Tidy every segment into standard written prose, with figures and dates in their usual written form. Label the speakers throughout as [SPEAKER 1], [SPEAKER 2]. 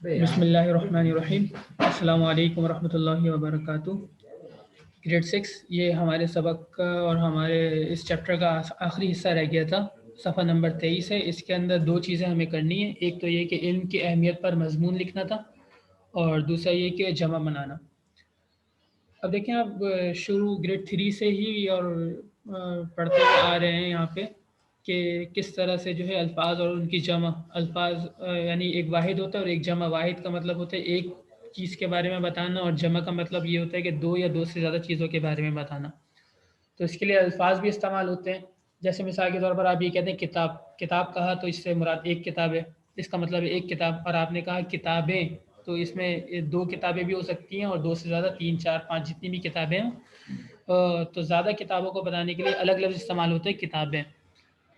[SPEAKER 1] بسم اللہ الرحمن الرحیم. السلام علیکم ورحمۃ اللہ وبرکاتہ. گریڈ 6 یہ ہمارے سبق کا اور ہمارے اس چیپٹر کا آخری حصہ رہ گیا تھا. صفحہ نمبر 23 ہے. اس کے اندر دو چیزیں ہمیں کرنی ہیں. ایک تو یہ کہ علم کی اہمیت پر مضمون لکھنا تھا اور دوسرا یہ کہ جمع بنانا. اب دیکھیں آپ شروع گریڈ 3 سے ہی اور پڑھتے ہوئے آ رہے ہیں یہاں پہ کہ کس طرح سے جو ہے الفاظ اور ان کی جمع. الفاظ یعنی ایک واحد ہوتا ہے اور ایک جمع. واحد کا مطلب ہوتا ہے ایک چیز کے بارے میں بتانا اور جمع کا مطلب یہ ہوتا ہے کہ دو یا دو سے زیادہ چیزوں کے بارے میں بتانا. تو اس کے لیے الفاظ بھی استعمال ہوتے ہیں. جیسے مثال کے طور پر آپ یہ کہتے ہیں کتاب. کتاب کہا تو اس سے مراد ایک کتاب ہے, اس کا مطلب ہے ایک کتاب. اور آپ نے کہا کتابیں تو اس میں دو کتابیں بھی ہو سکتی ہیں اور دو سے زیادہ, تین, چار, پانچ, جتنی بھی کتابیں ہیں. تو زیادہ کتابوں کو بتانے کے لیے الگ لفظ استعمال ہوتے ہیں کتابیں.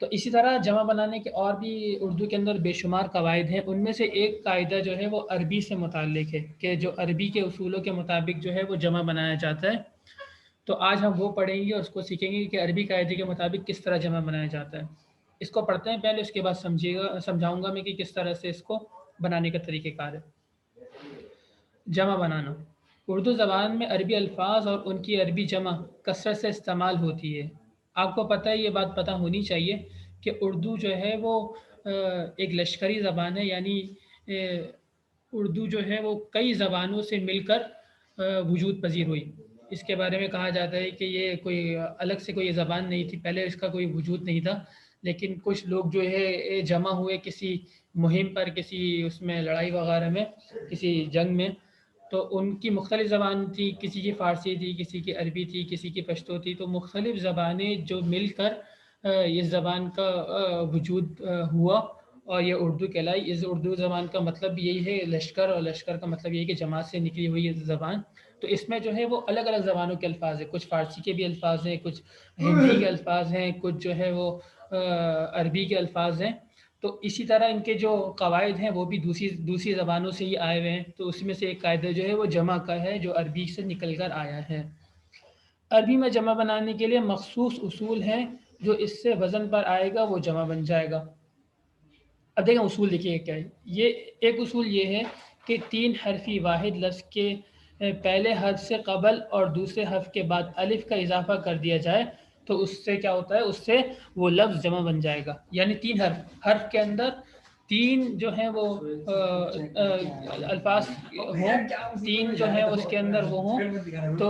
[SPEAKER 1] تو اسی طرح جمع بنانے کے اور بھی اردو کے اندر بے شمار قواعد ہیں. ان میں سے ایک قاعدہ جو ہے وہ عربی سے متعلق ہے کہ جو عربی کے اصولوں کے مطابق جو ہے وہ جمع بنایا جاتا ہے. تو آج ہم وہ پڑھیں گے اور اس کو سیکھیں گے کہ عربی قاعدے کے مطابق کس طرح جمع بنایا جاتا ہے. اس کو پڑھتے ہیں پہلے, اس کے بعد سمجھاؤں گا میں کہ کس طرح سے اس کو بنانے کا طریقہ کار ہے. جمع بنانا. اردو زبان میں عربی الفاظ اور ان کی عربی جمع کثرت سے استعمال ہوتی ہے. آپ کو پتہ ہے, یہ بات پتہ ہونی چاہیے کہ اردو جو ہے وہ ایک لشکری زبان ہے. یعنی اردو جو ہے وہ کئی زبانوں سے مل کر وجود پذیر ہوئی. اس کے بارے میں کہا جاتا ہے کہ یہ کوئی الگ سے کوئی زبان نہیں تھی, پہلے اس کا کوئی وجود نہیں تھا. لیکن کچھ لوگ جو ہے جمع ہوئے کسی مہم پر, کسی اس میں لڑائی وغیرہ میں, کسی جنگ میں. تو ان کی مختلف زبان تھی, کسی کی فارسی تھی, کسی کی عربی تھی, کسی کی پشتو تھی. تو مختلف زبانیں جو مل کر اس زبان کا وجود ہوا اور یہ اردو کہلائی. اس اردو زبان کا مطلب یہی ہے لشکر, اور لشکر کا مطلب یہ ہے کہ جماعت سے نکلی ہوئی زبان. تو اس میں جو ہے وہ الگ الگ زبانوں کے الفاظ ہیں. کچھ فارسی کے بھی الفاظ ہیں, کچھ ہندی کے الفاظ ہیں, کچھ جو ہے وہ عربی کے الفاظ ہیں. تو اسی طرح ان کے جو قواعد ہیں وہ بھی دوسری زبانوں سے ہی آئے ہوئے ہیں. تو اس میں سے ایک قاعدہ جو ہے وہ جمع کا ہے جو عربی سے نکل کر آیا ہے. عربی میں جمع بنانے کے لیے مخصوص اصول ہیں. جو اس سے وزن پر آئے گا وہ جمع بن جائے گا. اب دیکھیں اصول دیکھیے کیا ہے. یہ ایک اصول یہ ہے کہ تین حرفی واحد لفظ کے پہلے حرف سے قبل اور دوسرے حرف کے بعد الف کا اضافہ کر دیا جائے تو اس سے کیا ہوتا ہے, اس سے وہ لفظ جمع بن جائے گا. یعنی تین حرف کے اندر تین جو ہیں وہ الفاظ ہوں, تین جو ہے اس کے اندر وہ ہوں, تو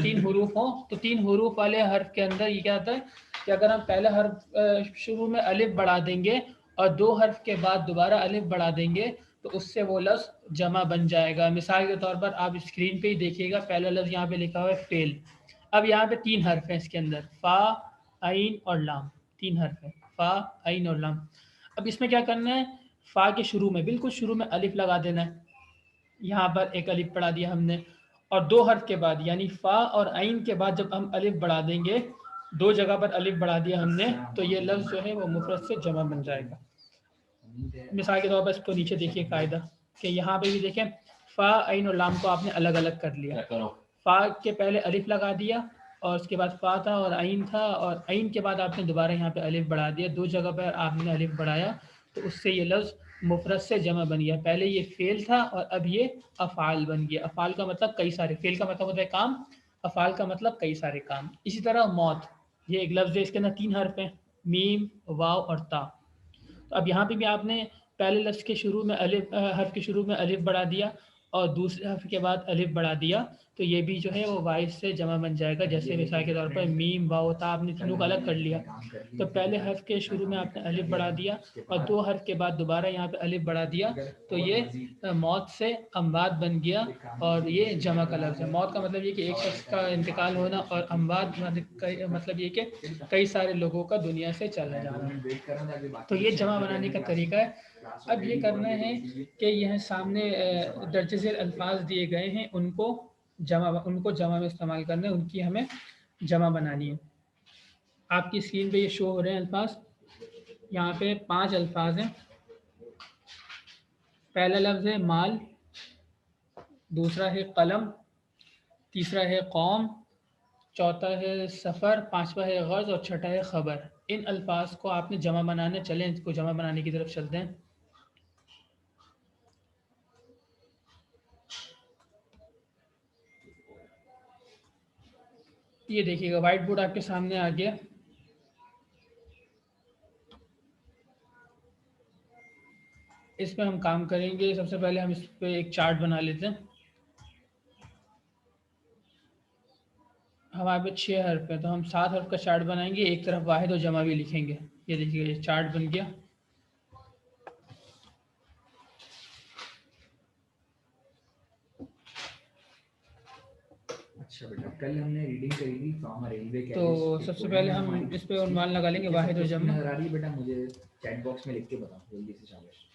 [SPEAKER 1] تین حروف ہوں. تو تین حروف والے حرف کے اندر یہ کیا ہوتا ہے کہ اگر ہم پہلا حرف شروع میں الف بڑھا دیں گے اور دو حرف کے بعد دوبارہ الف بڑھا دیں گے تو اس سے وہ لفظ جمع بن جائے گا. مثال کے طور پر آپ اسکرین پہ ہی دیکھیے گا, پہلا لفظ یہاں پہ لکھا ہوا ہے فیل. اب یہاں پہ تین حرف ہیں اس کے اندر, فا, عین اور لام. تین حرف ہیں, فا, عین اور لام. اب اس میں کیا کرنا ہے, فا کے شروع میں, بالکل شروع میں الف لگا دینا ہے. یہاں پر ایک الف پڑھا دیا ہم نے, اور دو حرف کے بعد یعنی فا اور عین کے بعد جب ہم الف بڑھا دیں گے, دو جگہ پر الف بڑھا دیا ہم نے, تو یہ لفظ جو ہے وہ مفرد سے جمع بن جائے گا. مثال کے طور پر اس کو نیچے دیکھیے قاعدہ کہ یہاں پہ بھی دیکھیں فا, عین اور لام کو آپ نے الگ الگ کر لیا. فا کے پہلے الف لگا دیا اور اس کے بعد فا تھا اور عین تھا, اور عین کے بعد آپ نے دوبارہ یہاں پہ الف بڑھا دیا. دو جگہ پر آپ نے الف بڑھایا تو اس سے یہ لفظ مفرد سے جمع بن گیا. پہلے یہ فعل تھا اور اب یہ افعال بن گیا. افعال کا مطلب کئی سارے, فعل کا مطلب ہوتا ہے کام, افعال کا مطلب کئی سارے کام. اسی طرح موت, یہ ایک لفظ ہے, اس کے اندر تین حرف ہیں, میم, واو اور تا. تو اب یہاں پہ بھی آپ نے پہلے لفظ کے شروع میں الف, حرف کے شروع میں الف بڑھا دیا اور دوسرے حرف کے بعد الف بڑھا دیا, تو یہ بھی جو ہے وہ واحد سے جمع بن جائے گا. جیسے مثال کے طور پر میم, واو, تا آپ نے تینوں کو الگ کر لیا. تو پہلے حرف کے شروع میں آپ نے الف بڑھا دیا اور دو حرف کے بعد دوبارہ یہاں پہ الف بڑھا دیا, تو یہ موت سے اموات بن گیا اور یہ جمع کا لفظ ہے. موت کا مطلب یہ کہ ایک شخص کا انتقال ہونا, اور اموات مطلب یہ کہ کئی سارے لوگوں کا دنیا سے چلا جانا. تو یہ جمع بنانے کا طریقہ ہے. اب یہ کرنا ہے کہ یہ سامنے درج ذیل الفاظ دیے گئے ہیں, ان کو جمع میں استعمال کرنا ہے, ان کی ہمیں جمع بنانی ہے. آپ کی اسکرین پہ یہ شو ہو رہے ہیں الفاظ. یہاں پہ 5 الفاظ ہیں. پہلا لفظ ہے مال, دوسرا ہے قلم, تیسرا ہے قوم, چوتھا ہے سفر, پانچواں ہے غرض اور چھٹا ہے خبر. ان الفاظ کو آپ نے جمع بنانا. چلیں اس کو جمع بنانے کی طرف چلتے ہیں. ये देखिएगा वाइट बोर्ड आपके सामने आ गया। इस पे हम काम करेंगे। सबसे पहले हम इस पे एक चार्ट बना लेते हैं। हमारे पे 6 हर्फ है तो हम 7 हर्फ का चार्ट बनाएंगे, एक तरफ वाहिद और जमा भी लिखेंगे। ये देखिए ये चार्ट बन गया।
[SPEAKER 2] अच्छा बेटा, कल हमने रीडिंग करी थी फ्रॉम अ रेलवे
[SPEAKER 1] तो सबसे पहले हम इस पे उन्वान लगा लेंगे वाहिद और जमा।
[SPEAKER 2] नजर आ रही है बेटा? मुझे चैट बॉक्स में लिख के बताओ जल्दी से शाबाश।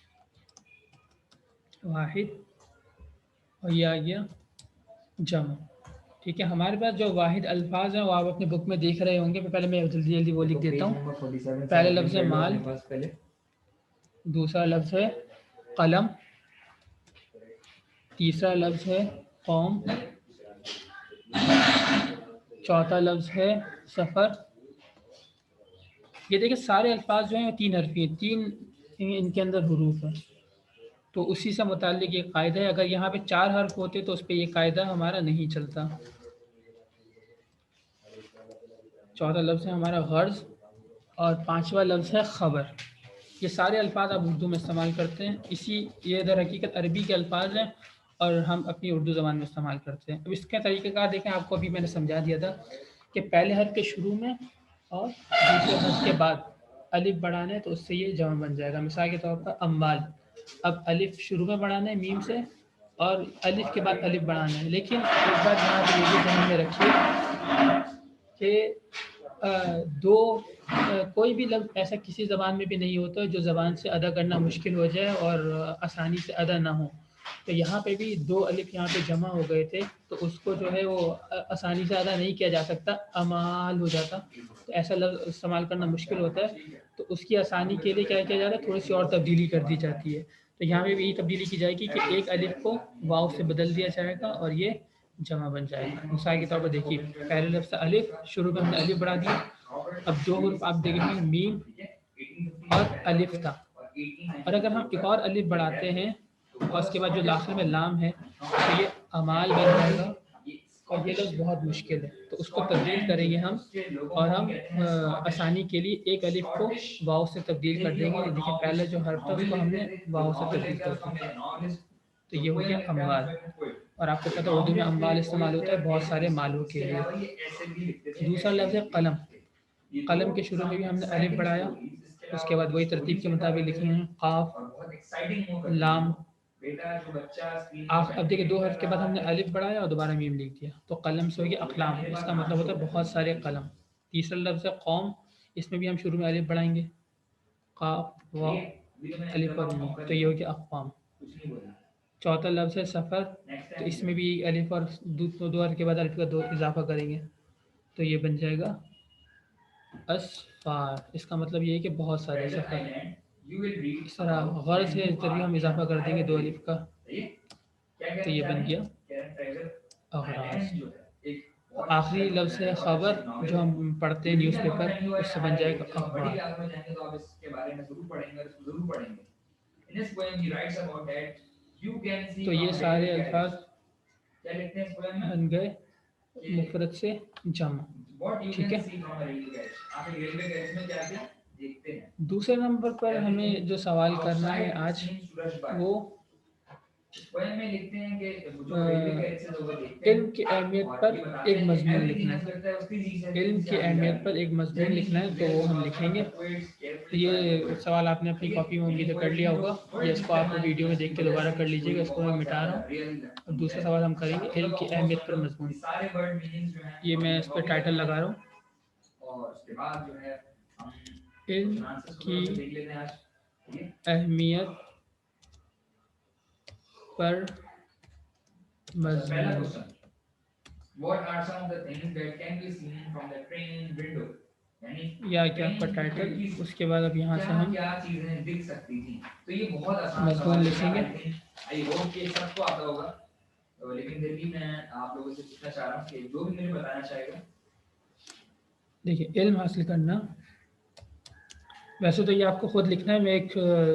[SPEAKER 1] वाहिद और ये आ गया जमा। ठीक है, हमारे पास जो वाहिद अल्फाज हैं वो आप अपनी बुक में देख रहे होंगे। पहले मैं जल्दी जल्दी वो लिख देता हूँ। पहले लफ्ज़ है माल, दूसरा लफ्ज़ है कलम, तीसरा लफ्ज़ है कौम, चौथा लफ्ज़ है सफ़र। ये देखिए सारे अल्फाज जो हैं 3 हरफी हैं, 3 इनके अंदर हुरूफ हैं। तो उसी से मुताल्लिक ये कायदा है। अगर यहाँ पे 4 हर्फ होते तो उस पर ये कायदा हमारा नहीं चलता। चौथा लफ्ज़ है हमारा गर्ज़ और 5वां लफ्ज़ है ख़बर। ये सारे अल्फाज आप उर्दू में इस्तेमाल करते हैं। इसी ये दर हकीकत अरबी के अल्फाज हैं और हम अपनी उर्दू ज़बान में इस्तेमाल करते हैं। अब इसका तरीक़ाकार देखें, आपको अभी मैंने समझा दिया था कि पहले हर्फ के शुरू में और दूसरे हर्फ के बाद अलिफ बढ़ाना है तो उससे ये जमा बन जाएगा। मिसाल के तौर पर अम्वाल, अब अलिफ शुरू में बढ़ाना है मीम से और अलिफ के बाद अलिफ बढ़ाना है। लेकिन एक बात यहाँ पर ये भी ध्यान में रखिए कि कोई भी लफ्ज़ ऐसा किसी ज़बान में भी नहीं होता जो ज़बान से अदा करना मुश्किल हो जाए और आसानी से अदा ना हो। तो यहाँ पे भी 2 अलिफ यहाँ पे जमा हो गए थे तो उसको जो है वो आसानी से अदा नहीं किया जा सकता, अमाल हो जाता। तो ऐसा लफ्ज़ इस्तेमाल करना मुश्किल होता है। तो उसकी आसानी के लिए क्या किया जा रहा है, थोड़ी सी और तब्दीली कर दी जाती है। तो यहाँ पे भी यही तब्दीली की जाएगी कि एक अलिफ को वाव से बदल दिया जाएगा और ये जमा बन जाएगा। मिसाल के तौर पर देखिए पहले लफ्ज़ अलिफ, शुरू में हमने अलिफ बढ़ा दिया। अब 2 हुर्फ आप देखेंगे मीम और अलिफ था। और अगर हम एक और अलिफ बढ़ाते हैं और उसके बाद जो आखिर में लाम है तो ये अमाल बन जाएगा और ये लफ्ज़ बहुत मुश्किल है। तो उसको तब्दील करेंगे हम और हम आसानी के लिए एक अलिफ को वाव से तब्दील कर देंगे। देखिए पहले जो हर्फ था उसको हमने वाव से तब्दील कर दिया तो ये हो गया अम्वाल। और आपको पता है उर्दू में अम्वाल इस्तेमाल होता है बहुत सारे मालों के लिए। दूसरा लफ्ज़ है कलम। कलम के शुरू में भी हमने अलिफ बढ़ाया, उसके बाद वही तरतीब के मुताबिक लिखे हैं काफ, लाम। आप अब देखिए 2 हर्फ के बाद हमने अलिफ बढ़ाया और दोबारा मीम लिख दिया तो कलम से हो गया अक़लाम। इसका मतलब होता है बहुत सारे कलम। तीसरा लफ्ज़ है कौम, इसमें भी हम शुरू में अलिफ बढ़ाएंगे, काफ वाव अलिफ और मीम, तो ये हो गया अक़वाम। चौथा लफ्ज़ है सफ़र, तो इसमें भी अलिफ और 2 हर्फ के बाद अलिफ का 2 इजाफा करेंगे तो ये बन जाएगा असफ़ार। इसका मतलब ये है कि बहुत सारे सफ़र। इस तरह गर्ज़ है, इस तरह भी हम इजाफा कर देंगे 2 अलिफ का तो ये बन गया अग़राज़। आखिरी लफ्ज़ है ख़बर, जो हम पढ़ते हैं न्यूज़पेपर, उससे बन जाएगा अखबार। तो ये सारे अल्फाज बन गए मुफ़रद से जमा। ठीक है, दूसरे नंबर पर हमें जो सवाल करना है आज वो इल्म की अहमियत पर एक मजमून लिखना है। इल्म की अहमियत पर एक मजमून लिखना है तो वो हम लिखेंगे। ये सवाल आपने अपनी कॉपी में उम्मीद कर लिया होगा, या इसको आप वीडियो में देख के दोबारा कर लीजिएगा। इसको मैं मिटा रहा हूँ और दूसरा सवाल हम करेंगे इल्म की अहमियत पर मजमून। ये मैं इस पर टाइटल लगा रहा हूँ, इल्म की अहमियत पर मजमून। या क्या आपका टाइटल, उसके बाद अब यहाँ से हम मजमून लिखेंगे। देखिए इल्म हासिल करना, वैसे तो ये आपको खुद लिखना है, मैं एक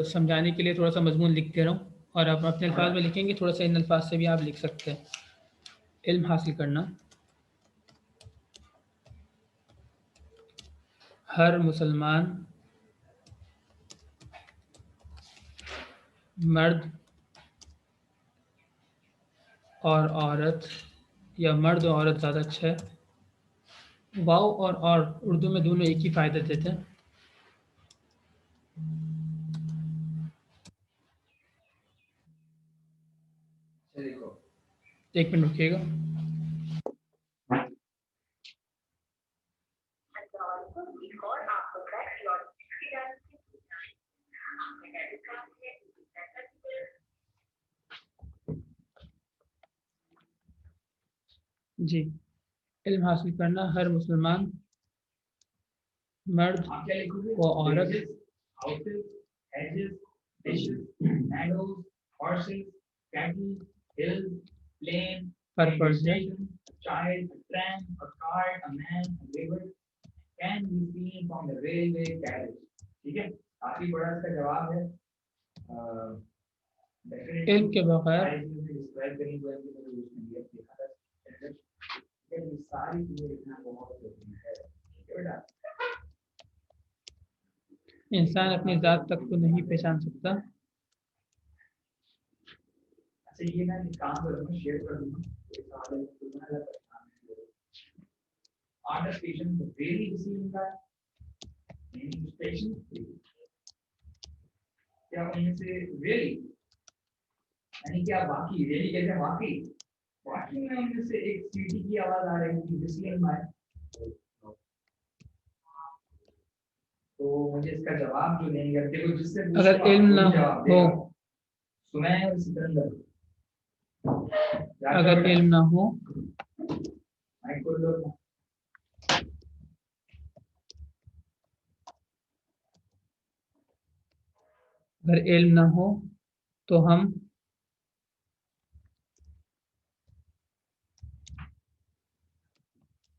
[SPEAKER 1] समझाने के लिए थोड़ा सा मजमून लिख दे रहा हूँ और आप अपने अल्फाज में लिखेंगे, थोड़ा सा इन अल्फाज से भी आप लिख सकते हैं। इल्म हासिल करना ہر مسلمان مرد اور عورت، یا مرد اور عورت زیادہ اچھا ہے. واو اور اردو میں دونوں ایک ہی فائدہ دیتے ہیں.
[SPEAKER 2] دیکھو
[SPEAKER 1] ایک منٹ رکیے گا. جی، علم حاصل کرنا ہر مسلمان مرد و عورت پر فرض ہے. علم کے بغیر انسان اپنی ذات تک کو نہیں پہچان سکتا.
[SPEAKER 2] یہ میں کام کروں گا، شیئر کر دوں گا. یعنی کیا باقی ریلی کہتے ہیں واقعی واقعی میں ان میں سے ایک سیٹی کی آواز آ رہی تھی بسلین میں. تو مجھے اس کا جواب جو دیں گے دیکھو جس سے
[SPEAKER 1] اگر علم نہ ہو،
[SPEAKER 2] سنیں سکندر
[SPEAKER 1] اگر علم نہ ہو اگر علم نہ ہو تو ہم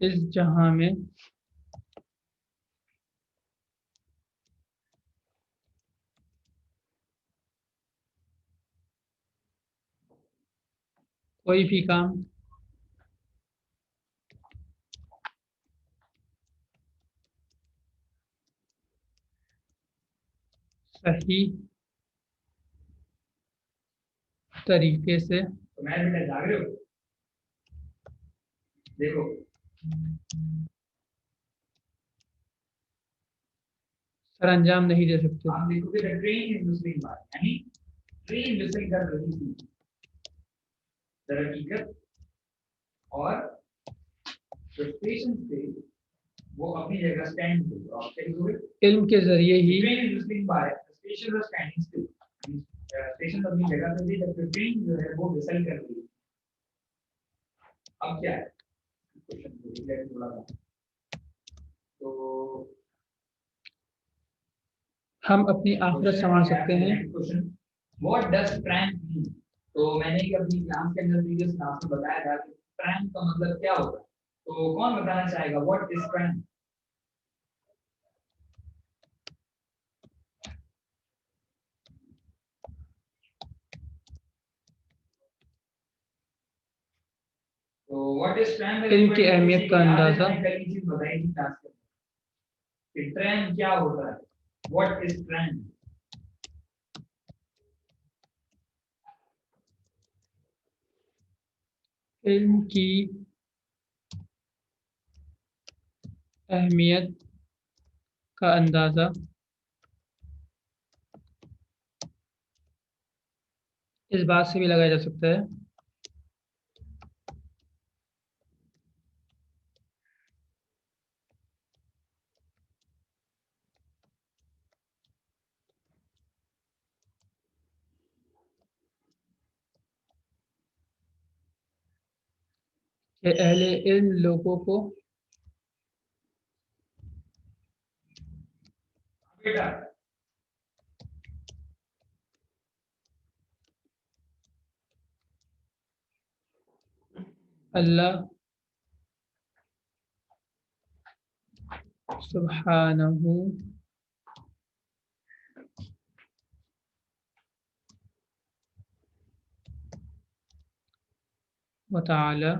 [SPEAKER 1] اس جہاں میں کوئی بھی کام صحیح طریقے سے
[SPEAKER 2] دیکھو
[SPEAKER 1] سر انجام نہیں دے سکتے.
[SPEAKER 2] آپ دیکھو کہ ٹرین از مسلم بات یعنی ٹرین وسل کر رہی تھی در حقیقت، اور جو اسٹیشن تھے وہ اپنی جگہ اسٹینڈ تھے.
[SPEAKER 1] علم کے ذریعے ہی
[SPEAKER 2] ٹرین از مسلم بات اسٹیشن اور اسٹینڈنگ تھے. اسٹیشن اپنی جگہ پہ تھی جبکہ ٹرین جو ہے وہ وسل کر رہی ہے. اب کیا ہے تو
[SPEAKER 1] ہم اپنی آخرت سنوار سکتے ہیں.
[SPEAKER 2] واٹ ڈز پرینک مین؟ تو میں نے اپنی کلاس کے اندر پریویس کلاس میں بتایا تھا کہ پرینک کا مطلب کیا ہوتا ہے. تو کون بتانا چاہے گا واٹ از پرینک؟ تو واٹ از پرینک؟
[SPEAKER 1] علم کی اہمیت کا اندازہ
[SPEAKER 2] پہلی چیز بتائی تھی کلاس میں کہ پرینک کیا ہوتا ہے. What is prank?
[SPEAKER 1] علم کی اہمیت کا اندازہ اس بات سے بھی لگایا جا سکتا ہے کہ اہل علم لوگوں کو
[SPEAKER 2] بیٹا
[SPEAKER 1] اللہ سبحانہ وتعالی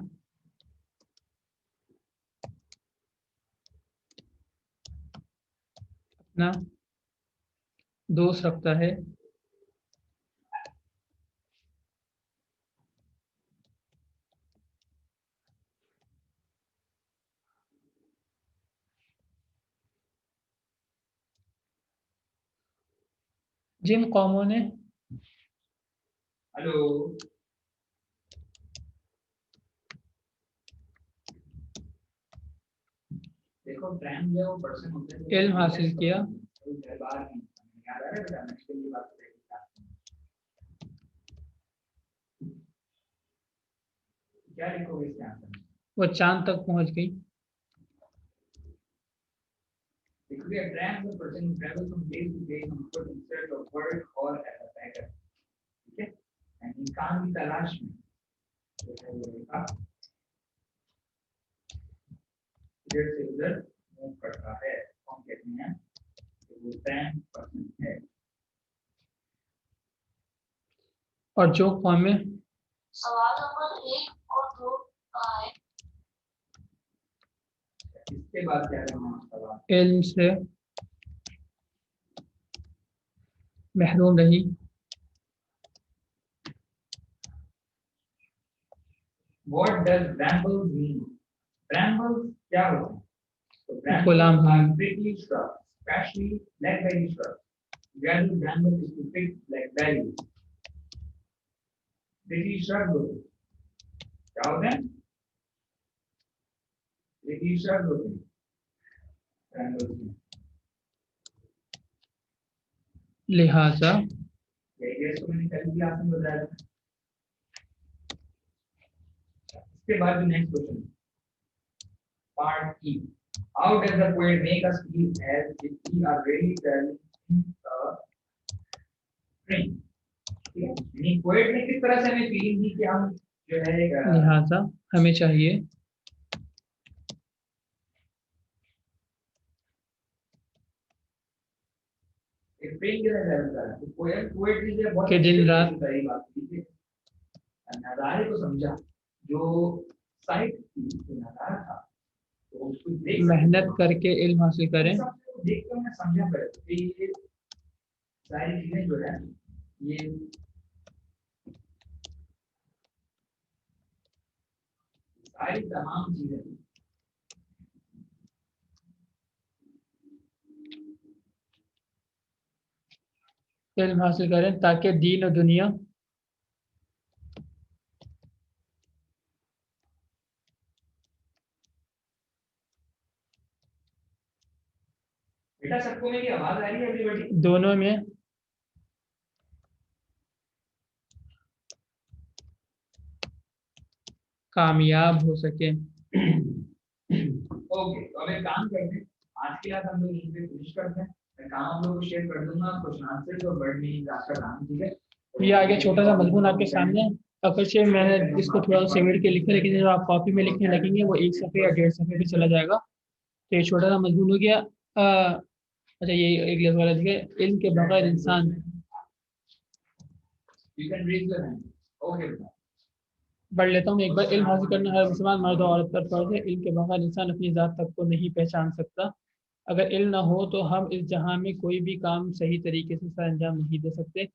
[SPEAKER 1] ना दोस्त रखता है, जिन कौमों ने
[SPEAKER 2] हेलो, देखो ब्रांड जो पर्सन होते हैं
[SPEAKER 1] इल्म हासिल किया,
[SPEAKER 2] बाहर नहीं याद आ रहा है बेटा, नेक्स्ट के लिए बात करेंगे। क्या लिखोगे इसके आंसर में?
[SPEAKER 1] वो चांद तक पहुंच गई।
[SPEAKER 2] It could be a brand or person who travels from place to place on foot in search of work or as a beggar. ठीक है? And इंसान की तलाश में जो है वो देखा इधर से उधर मूव करता है, हम कहते हैं कि वो ब्रांड पर्सन है।
[SPEAKER 1] और जो कौमें
[SPEAKER 3] सवाल नंबर 1 और 2 है।
[SPEAKER 2] इसके बाद क्या करना है सवाल?
[SPEAKER 1] इल्म से महरूम रही,
[SPEAKER 2] What does bramble mean? Brambles क्या होते हैं? So brambles
[SPEAKER 1] गुलाम
[SPEAKER 2] are
[SPEAKER 1] हैं।
[SPEAKER 2] prickly shrubs, especially blackberry shrubs. Gradual bramble is to pick blackberries. Prickly shrub होते हैं। क्या होते हैं? prickly shrub होते हैं। Brambles में।
[SPEAKER 1] लिहाजा
[SPEAKER 2] ये तो मैंने कल भी आपने बताया था। इसके बाद जो next question part E, how does the poet make us feel as if we are really telling a string? ठीक है, यानी पोएट ने किस तरह से हमें फीलिंग दी कि हम जो है
[SPEAKER 1] लिहाजा हमें चाहिए
[SPEAKER 2] एक स्ट्रिंग के अंदर रहता है। तो पोएट ने बहुत
[SPEAKER 1] कि दिन रात
[SPEAKER 2] सही बात की है, नज़ारे को समझा, जो साइट थी जो नज़ारा था तो उसको देख
[SPEAKER 1] मेहनत करके इल्म हासिल करें,
[SPEAKER 2] देख कर मैं समझा कि ये सारी चीजें जो है ये सारी तमाम चीजें
[SPEAKER 1] इल्म हासिल करें ताकि दीन और दुनिया
[SPEAKER 2] बेटा सबको मेरी आवाज आ रही है एवरीबॉडी?
[SPEAKER 1] दोनों में कामयाब हो सके।
[SPEAKER 2] ओके, तो अब एक काम करते हैं, आज की रात हम लोग यहीं पे फिनिश करते हैं। मैं काम आप लोगों को शेयर कर दूंगा, क्वेश्चन आंसर और वर्ड मीनिंग का काम, ठीक है?
[SPEAKER 1] ये आगे छोटा सा मजमून आपके सामने है। अवश्य मैंने इसको थोड़ा सा सिमट के लिखा, लेकिन जब आप कॉपी में लिखने लगेंगे वो 1 सफ़े या 1.5 सफ़े पे चला जाएगा। तो ये छोटा सा मजमून हो गया। अच्छा, ये एक लफ्ज़ वाला लिखे, इल्म के बगैर इंसान
[SPEAKER 2] you can raise your hand. Okay बेटा,
[SPEAKER 1] पढ़ लेता हूँ एक बार। इल्म हासिल करना हर मुसलमान मर्द और औरत पर फर्ज है। इल्म के बगैर इंसान अपनी ज़ात तक को नहीं पहचान सकता। अगर इल्म ना हो तो हम इस जहां में कोई भी काम सही तरीके से सर अंजाम नहीं दे सकते।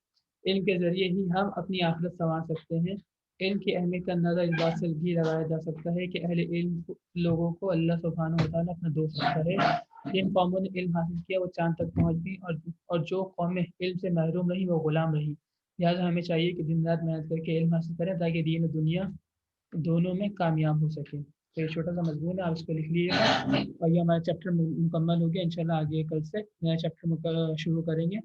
[SPEAKER 1] इल्म के ज़रिए ही हम अपनी आखिरत संवार सकते हैं। इल्म की अहमियत का अंदाज़ा इस बात से भी लगाया जा सकता है कि अहले इल्म लोगों को अल्लाह सुब्हानहू व तआला अपना दोस्त रखता है। जिन कौमों ने इल्म हासिल किया वो चांद तक पहुँच गई, और जो कौमें इल्म से महरूम रही वो गुलाम रही। लिहाजा हमें चाहिए कि दिन रात मेहनत करके इल्म हासिल करें ताकि दीन और दुनिया दोनों में कामयाब हो सके। तो ये छोटा सा मजमून है, आप इसको लिख लीजिएगा। और ये हमारा चैप्टर मुकम्मल हो गया। इंशाल्लाह आगे कल से नया चैप्टर शुरू करेंगे।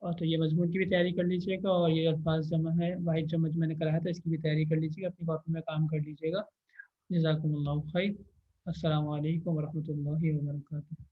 [SPEAKER 1] और तो ये मजमून की भी तैयारी कर लीजिएगा, और ये अल्फाज जमा है, वाहिद जमा जो मैंने कराया था, इसकी भी तैयारी कर लीजिएगा, अपनी कॉपी में काम कर लीजिएगा। जज़ाकुमुल्लाहु खैर। अस्सलामु अलैकुम वरहमतुल्लाहि वबरकातुहू।